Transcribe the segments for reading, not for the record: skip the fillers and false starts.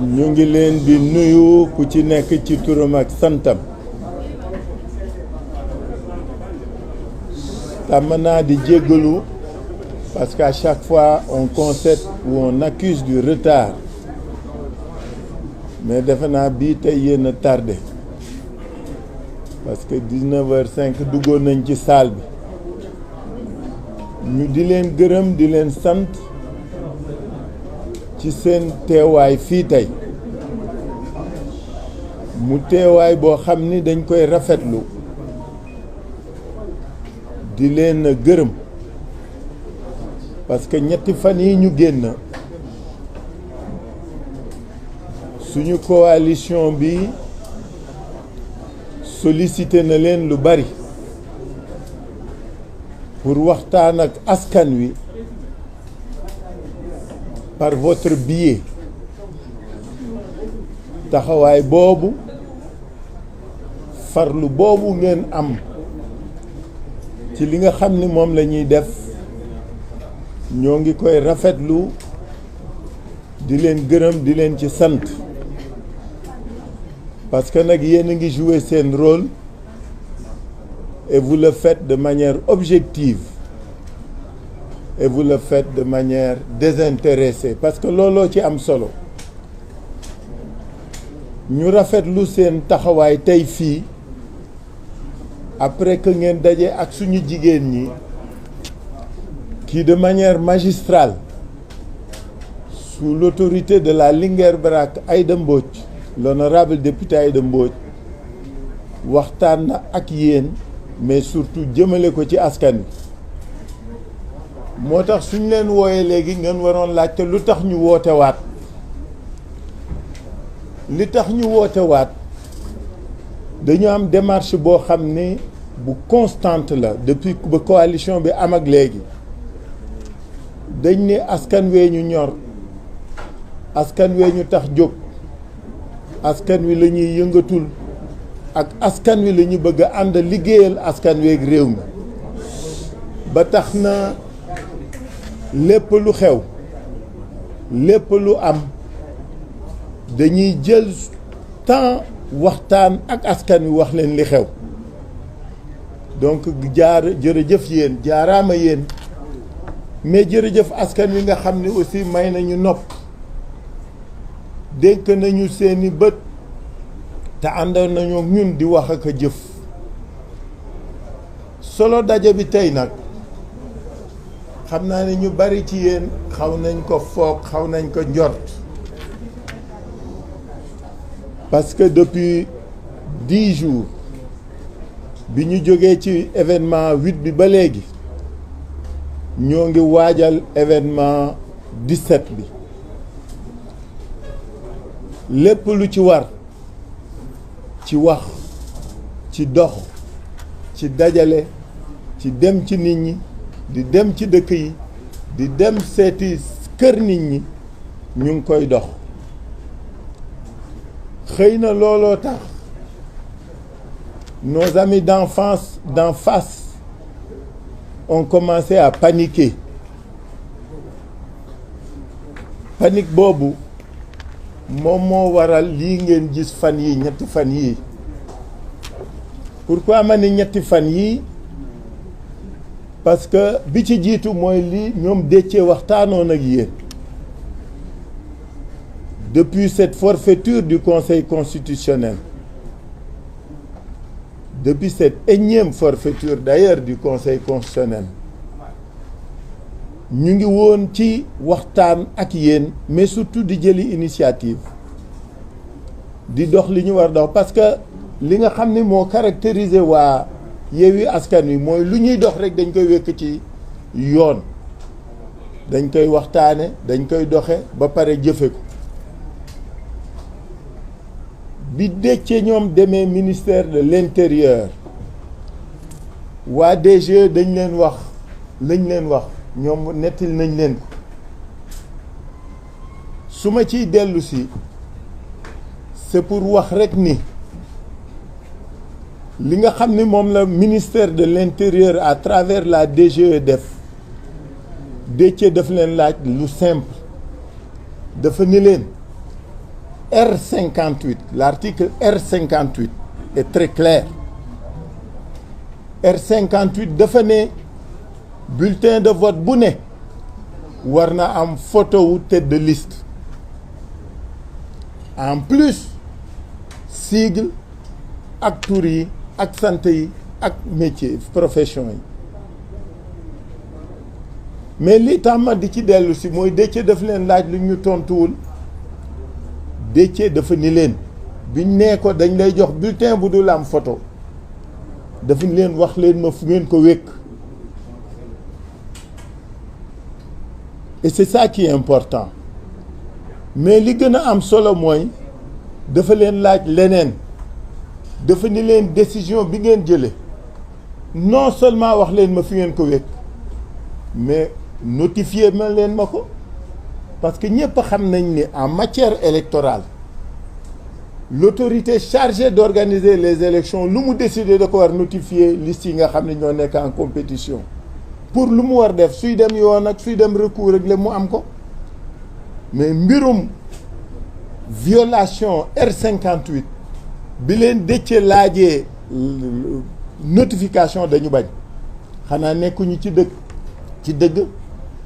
ñu ngi leen di nuyu ku ci nekk ci turam ak santam tàmm naa di jéggalu parce qu'à chaque fois on concède ou on accuse du retard mais defe naa bii tey yéen a tardé parce que 19h05 duggoon nañ ci salle bi ñu di leen gërëm di leen sant ci seen teewaay fii tey mu teewaay boo xam ni dañ koy rafetlu di leen gërëm parce que ñetti fan yi ñu génn suñu coalition bi sollicité na leen lu bari pour waxtaan ak askan wi par votre biais taxawaay boobu farlu boobu ngeen am ci li nga xam ni moom la ñuy def ñoo ngi koy rafetlu di leen gërëm di leen ci sant parce que nag yéen a ngi jouer seen rôle et vous le faites de manière objective et vous le faites de manière désintéressée parce que looloo ci am solo ñu rafetlu seen taxawaay tey fii après que ngeen daje ak suñu jigéen ñi qui de manière magistrale sous l'autorité de la Linguère Barack Aïda Mbodj l'honorable député Aïda Mbodj waxtaan na ak yéen mais surtout jëmale ko ci askan wi moo tax suñ leen wooyee léegi ngeen waroon laajte lu tax ñu woote waat li tax ñu woote waat dañu am démarche boo xam ni bu constante la depuis ba coalition bi am ak léegi dañ ne askan wee ñu ñor askan wee ñu tax jóg askan wi la ñuy yëngatul ak askan wi la ñu bëgg a ànd liggéeyal askan weeg réew mi ba tax na lépp lu xew lépp lu am dañuy jël temps waxtaan ak askan wi wax leen li xew donc jërëjëf yéen jaaraama yéen mais jërëjëf askan wi nga xam ne aussi may nañu nopp dénk nañu seeni bët te àndoon nañu ñun di wax ak a jëf solo daje bi tey nag xam naa ne ñu bari ci yéen xaw nañ ko foog xaw nañ ko njort parce que depuis 10 jours bi ñu jógee ci événement 8 bi ba léegi ñoo ngi waajal événement 17 bi lépp lu ci war ci wax ci dox ci dajale ci dem ci nit ñi di dem ci dëkk yi di dem seeti kër nit ñi ñu ngi koy dox xëy na looloo tax nos amis d'en face ont commencé à paniquer panique boobu moom moo waral lii ngeen gis fan yi ñetti fan yii pourquoi ma ni ñetti fan yii parce que bi ci jiitu mooy lii ñoom Déthié waxtaanoon ak yéen depuis cette forfaiture du Conseil constitutionnel depuis cette énième forfaiture d'ailleurs du Conseil constitutionnel ñu ngi woon ci waxtaan ak yéen mais surtout di jëli initiative di dox li ñu war dox parce que li nga xam ni moo caractérisé waa Yewwi Askan Wi mooy lu ñuy dox rek dañ koy wékk ci yoon dañ koy waxtaane dañ koy doxe ba pare jëfe ko bi Déthié ñoom demee ministère de l'intérieur waa DG dañ leen wax lañ leen wax ñoom nettil nañ leen ko su ma ciy dellu si c'est pour wax rek ni li nga xam ni moom la ministère de l'intérieur à travers la DGE def Déthié daf leen laaj lu simple dafa ni leen R58 l'article R58 est très clair. R58 dafa ne bulletin de vote bu ne war na am photo wu tête de liste en plus sigle ak tur yi ak sant yi ak métier profession yi mais li tàmma di ci dellu si mooy Déthié daf leen laaj lu ñu tontuwul Déthié dafa ni leen biñ nee ko dañ lay jox bulletin bu dul am photo dafa ni leen wax leen ma fu ngeen ko wékk et c'est ça qui est important mais li gën a am solo mooy dafa leen laaj leneen dafa ni leen décision bi ngeen jële non seulement wax leen ma fi ngeen ko wékk mais notifier ma leen ma ko parce que ñëpp xam nañ ni en matière électorale l'autorité chargée d'organiser les élections lu mu décider da ko war notifier liste yi nga xam ne ñoo nekk en compétition pour lu mu war def suy dem yoon ak suy dem recours ak le mu am ko mais mbirum violation R58 bi leen Déthié laajee notification dañu bañ xanaa nekkuñu ci dëgg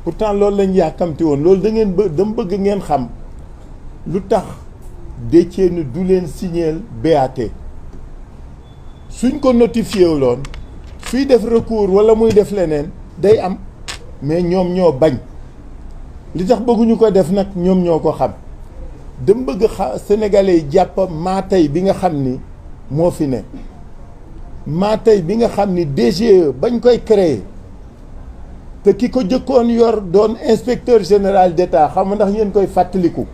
pourtant loolu lañ yàkkamti woon loolu dama bëgg ngeen xam lu tax Déthié ni du leen signer BAT suñ ko notifié wuloon suy def recours wala muy def leneen day am mais ñoom ñoo bañ li tax bëgguñu ko def nag ñoom ñoo ko xam dama bëgg sénégalais yi jàpp maa tey bi nga xam ni moo fi ne maa tey bi nga xam ni DGE bañ koy créer te ki ko jëkkoon yor doon inspecteur général d'État xam nga ndax ngeen koy fàttaliku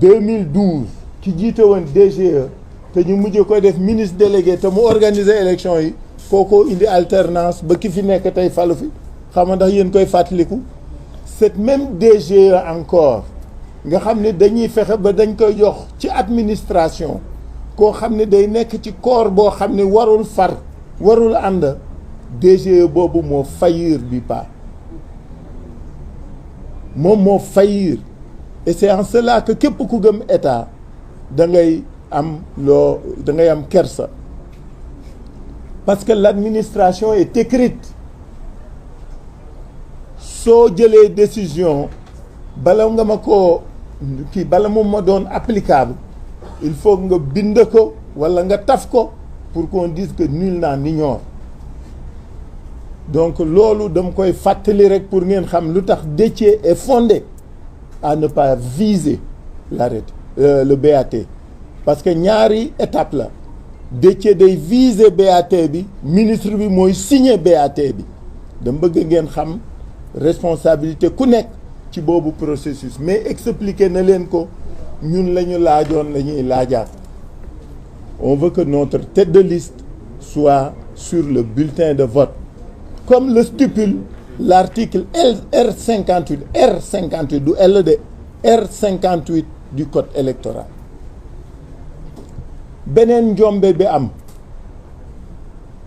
2012 ki jiite woon DGE te ñu mujj ko def ministre délégué te mu organiser élection yi kookoo indi alternance ba ki fi nekk tey falu fi xam nga ndax yéen koy fàttaliku cette même DGE encore nga xam ne dañuy fexe ba dañ koy jox ci administration koo xam ne day nekk ci corps boo xam ne warul ànd DGE boobu moo faillir bi pas moom moo faillir et c'est en cela que képp ku gëm état da ngay am kersa parce que l'administration est écrite soo jëlee décision bala nga ma ko bala moom ma doon applicable il faut nga bind ko walla nga taf ko pour qu'on dise que nul n'en ignore donc loolu dama koy fàttali rek pour ngeen xam lu tax Déthié est fondé à ne pas viser le BAT parce que ñaari étape la Déthié day viser BAT bi ministre bi mooy signer BAT bi dama bëgg ngeen xam responsabilité ku nekk ci boobu processus mais expliquer na leen ko ñun la ñu laajoon la ñuy laajaat on veut que notre tête de liste soit sur le bulletin de vote comme le stipule l'article R58 du L de R58 du code électoral beneen njombe bi am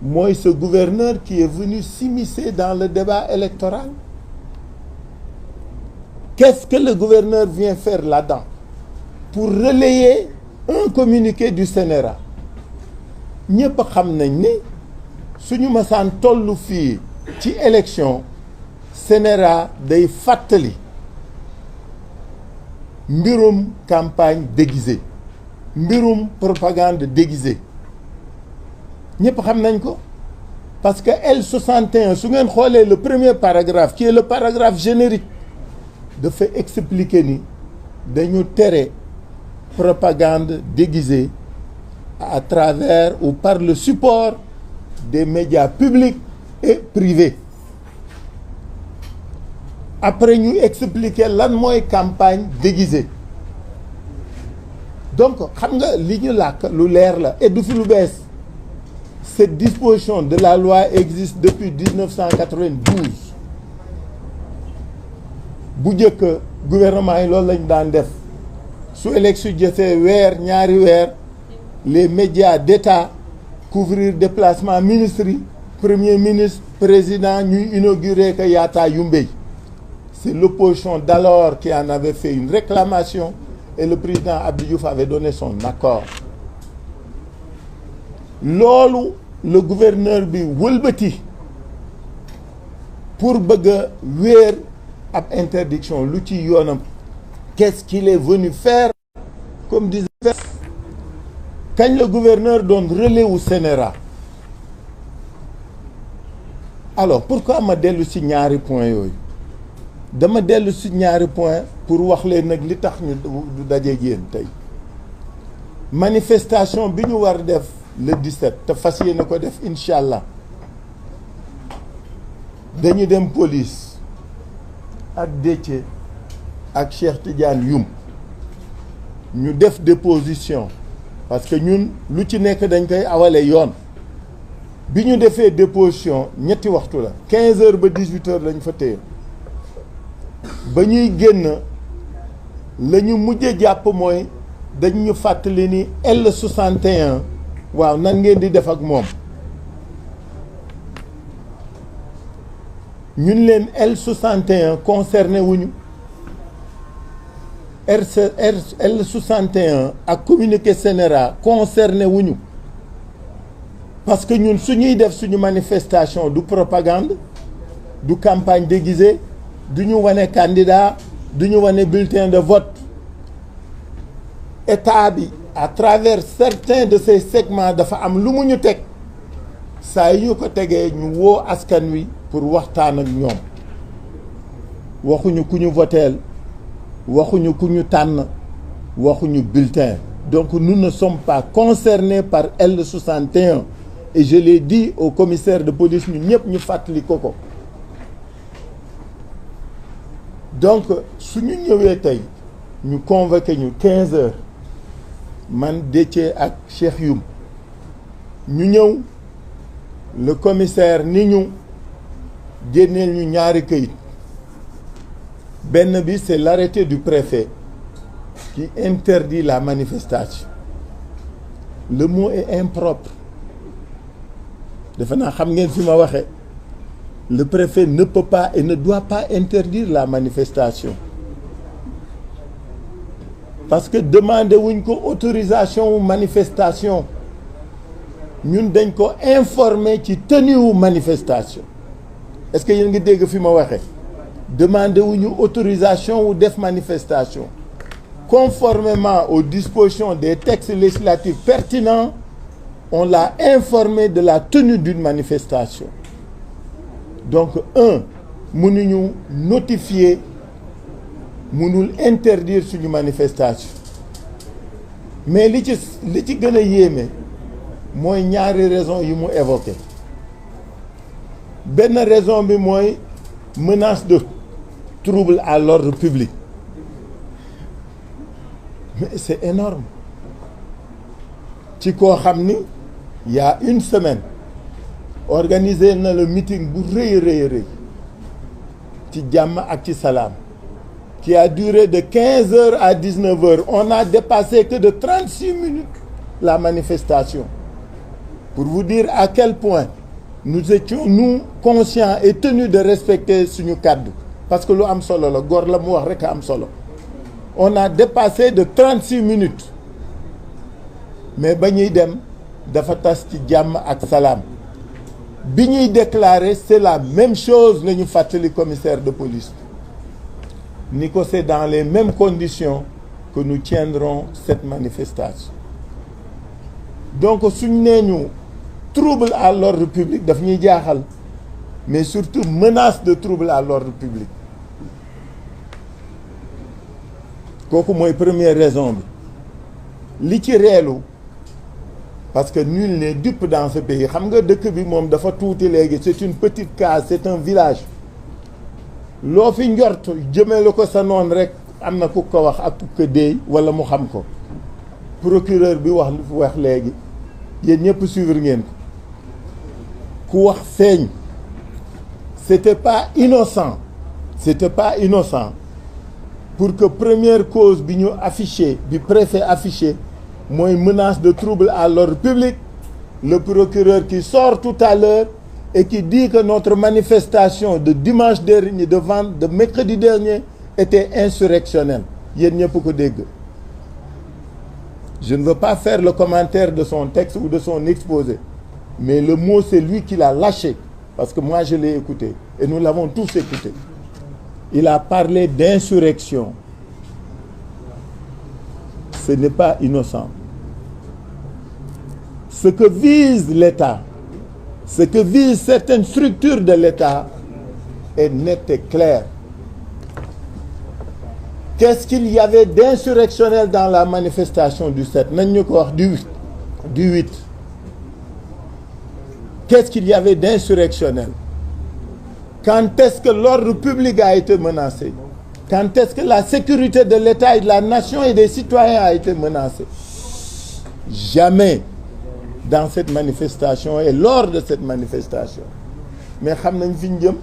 mooy ce gouverneur qui est venu s'immiscer dans le débat électoral. Qu'est-ce que le gouverneur vient faire là-dedans? Pour relayer un communiqué du CNRA. ñëpp xam nañ ne suñu masaan tollu fii ci élection CNRA day fàttali mbirum campagne déguisée mbirum propagande déguisée ñëpp xam nañ ko parce que L61 su ngeen xoolee le premier paragraphe qui est le paragraphe générique dafa expliquer ni dañu tere propagande déguisée à travers ou par le support des médias publics et privés. Après ñu expliquer lan mooy campagne déguisée donc xam nga li ñu làkk lu leer la et du fi lu bees. Cette disposition de la loi existe depuis 1992 bu njëkk gouvernement yi loolu lañu daan def su élection jotee weer ñaari weer les médias d'État couvrir déplacement ministres yi premier ministre président ñuy inaugurer que Yatta Yumbey. C'est l'opposition d'alors qui en avait fait une réclamation et le président Abdou Diouf avait donné son accord loolu le gouverneur bi wëlbati pour bëgg a wéer ab interdiction lu ci yoonam qu'est-ce qu'il est venu faire comme disait kañ le gouverneur doon relais wu CNRA. Alors pourquoi ma dellu ci ñaari point yooyu dama dellu ci ñaari point pour wax leen nag li tax ñu du daje yéen tey manifestation bi ñu war def le 17 te fas yéene ko def incha allah dañu dem police ak Déthié ak Cheikh Tidiane Youm ñu def déposition parce que ñun lu ci nekk dañ koy awale yoon bi ñu defee déposition ñetti waxtu la 15 heures ba 18 heures lañ fa téye ba ñuy génn la ñu mujj jàpp mooy dañ ñu fàttali ni L61 waaw nan ngeen di def ak moom ñun leen L61 concerné wuñu L61 ak communiqué CNRA concerné wuñu parce que ñun suñuy def suñu manifestation du propagande du campagne déguisée du ñu wane candidat du ñu wane bulletin de vote état bi à travers certains de ces segments dafa am lu mu ñu teg saa yi ñu ko tegee ñu woo askan wi pour waxtaan ak ñoom waxuñu ku ñu voteel waxuñu ku ñu tànn waxuñu bulletin donc nous ne sommes pas concernés par L61 et je l'ai dit au commissaire de police ñu ñëpp ñu fàttali ko donc suñu ñëwee tey ñu convoqué ñu 15 heures man Déthié ak Cheikh Youm ñu ñëw le commissaire ni ñu génneel ñu ñaari këyit benn bi c'est l'arrêté du préfet qui interdit la manifestation le mot est impropre defe naa xam ngeen fi ma waxee le préfet ne peut pas et ne doit pas interdire la manifestation parce que demandé wuñ ko autorisation wu manifestation ñun dañ ko informer ci tenue wu manifestation est-ce que yéen ngi dégg fi ma waxee demandé wuñu autorisation wu def manifestation conformément aux dispositions des textes législatifs pertinents on l'a informé de la tenue d'une manifestation donc mënuñu notifier mënul interdire suñu manifestation mais li ci gën a yéeme mooy ñaari raison yi mu évoqué benn raison bi mooy menace de trouble à l'ordre public mais c'est énorme ci koo xam ni il y a une semaine organisé na le meeting bu rëy ci jàmm ak ci salaam qui a duré de 15 heures à 19 heures on n'a dépassé que de 36 minutes la manifestation pour vous dire à quel point nous étions nous conscients et tenus de respecter suñu kàddu parce que lu am solo la góor la mu wax rek a am solo on a dépassé de 36 minutes mais ba ñuy dem dafa tas ci jàmm ak salaam bi ñuy déclarer c'est la même chose la ñu fàttali commissaire de police ni ko c'est dans les mêmes conditions que nous tiendrons cette manifestation donc suñ nee ñu trouble à l'ordre public daf ñuy jaaxal mais surtout menace de trouble à l'ordre public kooku mooy première raison bi li ci reelu parce que nul n'est dupe dans ce pays xam nga dëkk bi moom dafa tuuti léegi c'est une petite case c'est un village loo fi njort jëmee ko sa noon rek am na ku ko wax ak ku ko déey wala mu xam ko procureur bi wax léegi yéen ñëpp suivre ngeen ko ku wax feeñ c'était pas innocent pour que première cause bi ñu affiché bi préfet affiché mooy menace de trouble à l'ordre public le procureur qui sort tout à l'heure et qui dit que notre manifestation de dimanche dernier de mercredi dernier était insurrectionnelle yéen ñëpp ko dégg Je ne veux pas faire le commentaire de son texte ou de son exposé. Mais le mot, c'est lui qui l'a lâché. Parce que moi, je l'ai écouté. Et nous l'avons tous écouté. Il a parlé d'insurrection. Ce n'est pas innocent. Ce que vise l'État, ce que visent certaines structures de l'État est net et clair. Qu'est-ce qu'il y avait d'insurrectionnel dans la manifestation du 7? Nañ ñu ko wax du 8. Qu'est-ce qu'il y avait d'insurrectionnel? Quand est-ce que l'ordre public a été menacé? Quand est-ce que la sécurité de l'État et de la nation et des citoyens a été menacée? Jamais dans cette manifestation et lors de cette manifestation. Mais xam nañ fi ñu jëm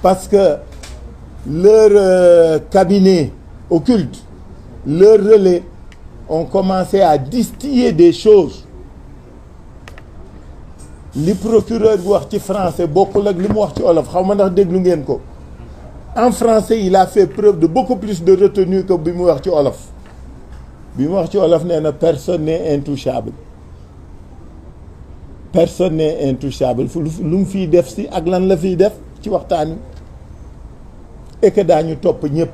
parce que leur cabinet occulte, leur relais ont commencé à distiller des choses. Li procureur bi wax ci français bokkul ak li mu wax ci wolof xaw ma ndax déglu ngeen ko. En français, il a fait preuve de beaucoup plus de retenue que bi mu wax ci wolof. Bi mu wax ci wolof nee na personne n'est intouchable. Personne n'est intouchable. Lu mu fiy def si ak lan la fiy def ci waxtaan wi. Et que daañu topp ñëpp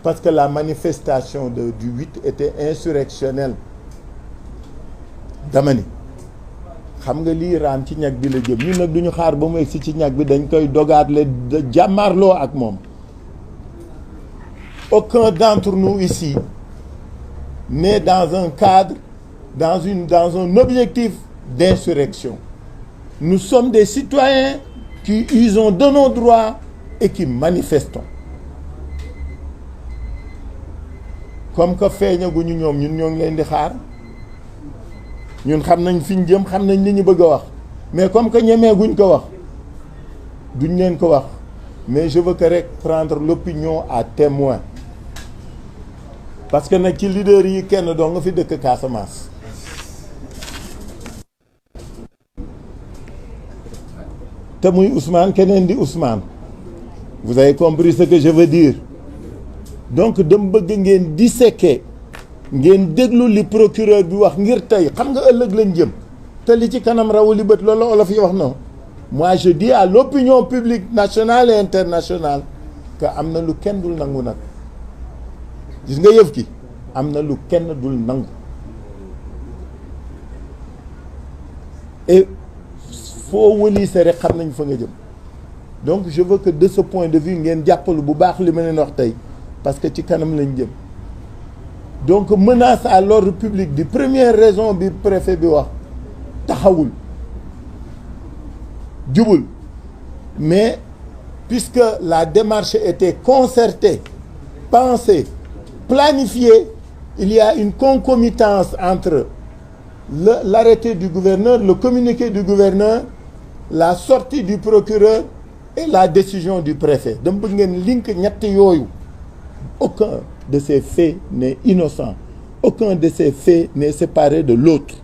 parce que la manifestation du 8 était insurrectionnelle. Dama ni xam nga lii raam ci ñag bi la jëm ñun nag duñu xaar ba mu egsi ci ñag bi dañ koy dogaatle jàmmaarloo ak moom. Aucun d'entre nous ici n'est dans un cadre, dans un objectif d'insurrection. Nous sommes des citoyens qui usons de nos droits et qui manifestons. Comme que feeñaguñu ñoom ñun ñoo ngi leen di xaar ñun xam nañ fi ñu jëm xam nañ li ñu bëgg a wax mais comme que ñemeeguñ ko wax duñ leen ko wax mais je veux que rek prendre l'opinion à témoin parce que nag ci leader yi kenn doo nga fi dëkk Casamance. te muy Ousmane keneen di Ousmane. Vous avez compris ce que je veux dire. Donc dama bëgg ngeen disséquer ngeen déglu li procureur bi wax ngir tey xam nga ëllëg lañ jëm te li ci kanam rawu li bët loolu olof yi wax non. Moi je dis à l'opinion publique nationale et internationale que am na lu kenn dul nangu nag gis nga yëf ki am na lu kenn dul nangu et foo wëliise rek xam nañ fa nga jëm. Donc je veux que de ce point de vue ngeen jàppalu bu baax li ma leen wax tey parce que ci kanam lañ jëm donc menace à l'ordre public di première raison bi préfet bi wax taxawul jubul mais puisque la démarche était concertée pensée planifiée il y a une concomitance entre l'arrêté du gouverneur, le communiqué du gouverneur, la sortie du procureur et la décision du préfet. dama bëgg ngeen link ñett yooyu. Aucun de ces faits n'est innocent. Aucun de ces faits n'est séparé de l'autre.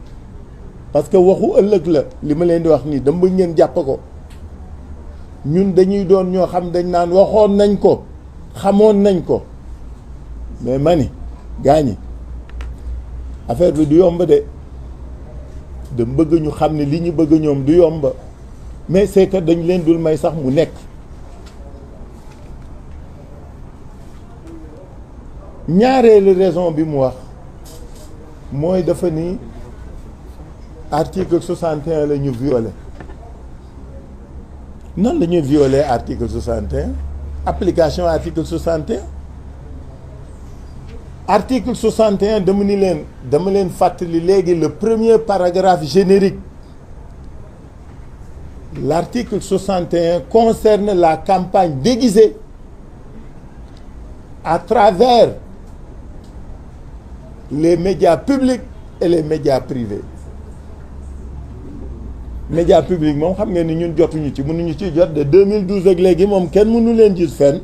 Parce que waxu ëllëg la li ma leen di wax nii dama bëgg ngeen jàpp ko ñun dañuy doon ñoo xam dañ naan waxoon nañ ko xamoon nañ ko mais mani gaañi affaire bi du yomb de dama bëgg ñu xam ne li ñu bëgg ñoom du yomb mais c'est que dañ leen dul may sax mu nekk. ñaareelu raison bi mu wax mooy dafa ni article 61 la ñu violé nan la ñuy violé article 61 application article 61 article 61 dama leen fàttali léegi le premier paragraphe générique. L'article 61 concerne la campagne déguisée à travers les médias publics et les médias privés. Médias publics moom xam ngeen ni ñun jotuñu ci mënuñu ci jot de 2012 ak léegi moom kenn mënu leen gis fenn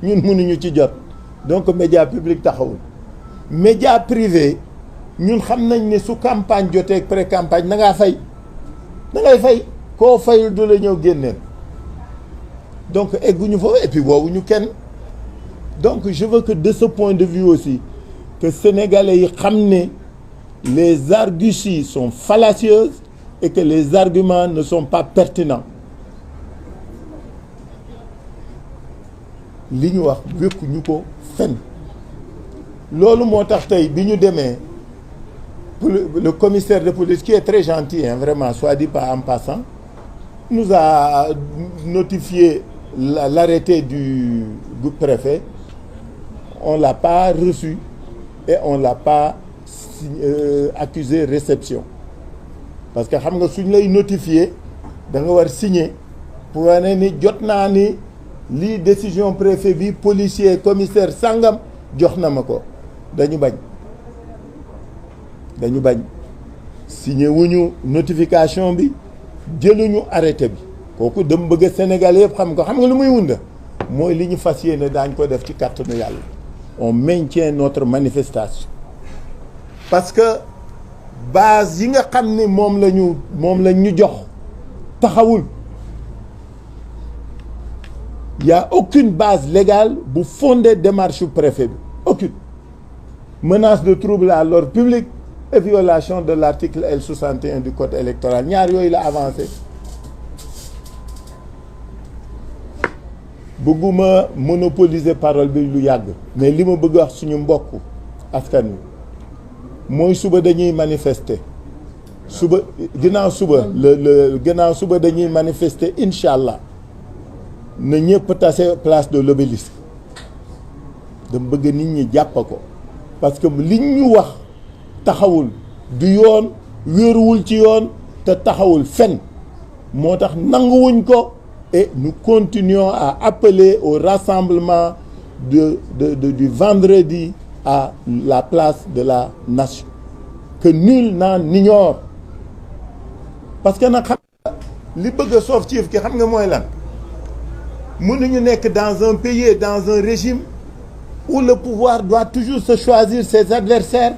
ñun mënuñu ci jot donc médias publics taxawul. Médias privés ñun xam nañ ne su campagne jotee ak pré-campagne da ngaa fay da ngay fay. koo fayul du la ñëw génneel donc egguñu fa et puis woowuñu kenn donc je veux que de ce point de vue aussi que sénégalais yi xam ne les arguties sont fallacieuses et que les arguments ne sont pas pertinents. li ñu wax wékku ñu ko fen loolu moo tax tey bi ñu demee le commissaire de police qui est très gentil hein, vraiment soit dit pas en passant nous a notifié l'arrêté du préfet. On l'a pas reçu et on l'a pas accusé réception parce que xam nga suñ lay notifié da nga war signer pour wane ni jot naa ni lii décision préfet bi policier commissaire sangam jox na ma ko dañu bañ signé wuñu notification bi jëluñu arrêté bi kooku dem bëgg Sénégal yëpp xam nga lu muy wunda mooy li ñu fas yéene daañ ko def ci kàttanu yàlla. On maintient notre manifestation parce que base yi nga xam ni moom lañ ñu jox taxawul. Il y a aucune base légale bu fonder démarche du préfet bi aucune menace de trouble à l'ordre public et violation de l'article L61 du code électoral ñaar yooyu la avancé. bëgguma monopoliser parole bi lu yàgg mais li ma bëgg wax suñu mbokk askan wi mooy suba dañuy manifester suba ginnaaw suba dañuy manifester incha allah na ñëpp tase place de l'Obélisque dama bëgg nit ñi jàpp ko parce que liñ ñu wax taxawul du yoon wéeruwul ci yoon te taxawul fen moo tax nanguwuñ ko. Et nous continuons à appeler au rassemblement du vendredi à la place de la nation. Que nul n'en ignore. Parce que nag xam nga li bëgg a soof ciif ki xam nga mooy lan mënuñu nekk dans un pays dans un régime où le pouvoir doit toujours se choisir ses adversaires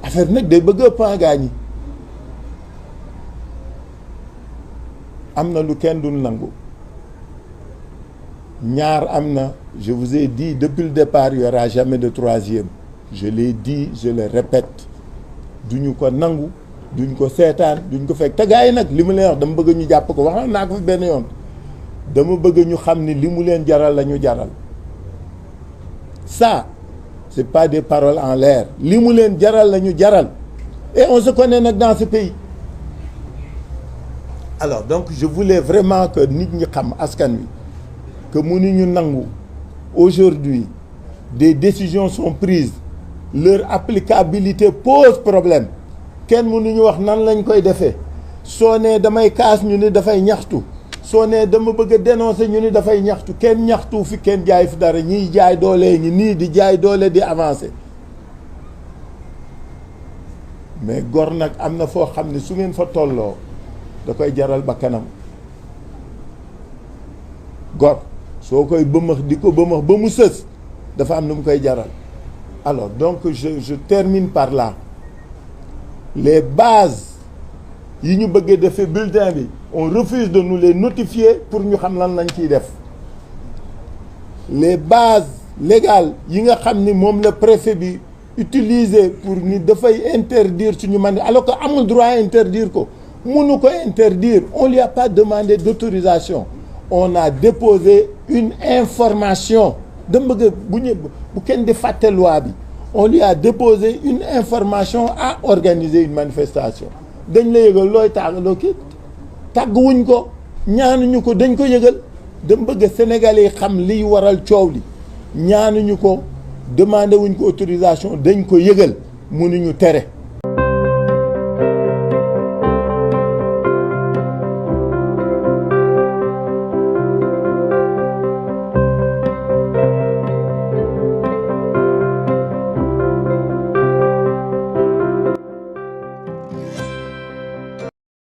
affaire nag day bëgg a pagaañi am na lu kenn dul nangu ñaar am na je vous ai dit depuis le départ il y aura jamais de troisième je l'ai dit je le répète duñu ko nangu duñ ko seetaan duñ ko fekk te gars yi nag li mu leen wax dama bëgg ñu jàpp ko wax naa ko fi benn yoon dama bëgg ñu xam ni li mu leen jaral la ñu jaral ça c'est pas des paroles en l'air li mu leen jaral la ñu jaral et on se connaît nag dans ce pays. Alors donc je voulais vraiment que nit ñi xam askan wi que mënuñu nangu aujourd'hui des décisions sont prises leur applicabilité pose problème kenn mënuñu wax nan lañ koy defee soo nee damay kaas ñu ni dafay ñaxtu soo nee dama bëgg a dénoncer ñu ni dafay ñaxtu kenn ñaxtu fi kenn jaay fi dara ñiy jaay doole ngi nii di jaay doole di avancer mais gor nag am na foo xam ne su ngeen fa tolloo da koy jaral ba kanam gor soo koy bëmax di ko bëmax ba mu sës dafa am nu mu koy jaral. Alors donc je termine par là les bases yi ñu bëggee defee bulletin bi on refuse de nous les notifier pour ñu xam lan lañ ciy def les bases légales yi nga xam ni moom la préfet bi utiliser pour ni dafay interdire suñu man alors que amul droit interdire ko mënu ko interdire on lui a pas demandé d'autorisation on a déposé une information dama bëgg bu kenn di fàtte loi bi on lui a déposé une information à organiser une manifestation dañ la yëgal looy tàggaloo kii tàgguwuñ ko ñaanuñu ko dañ ko yëgal dama bëgg Sénégalais yi xam liy waral coow li ñaanuñu ko demandé wuñ ko autorisation dañ ko yëgal mënuñu tere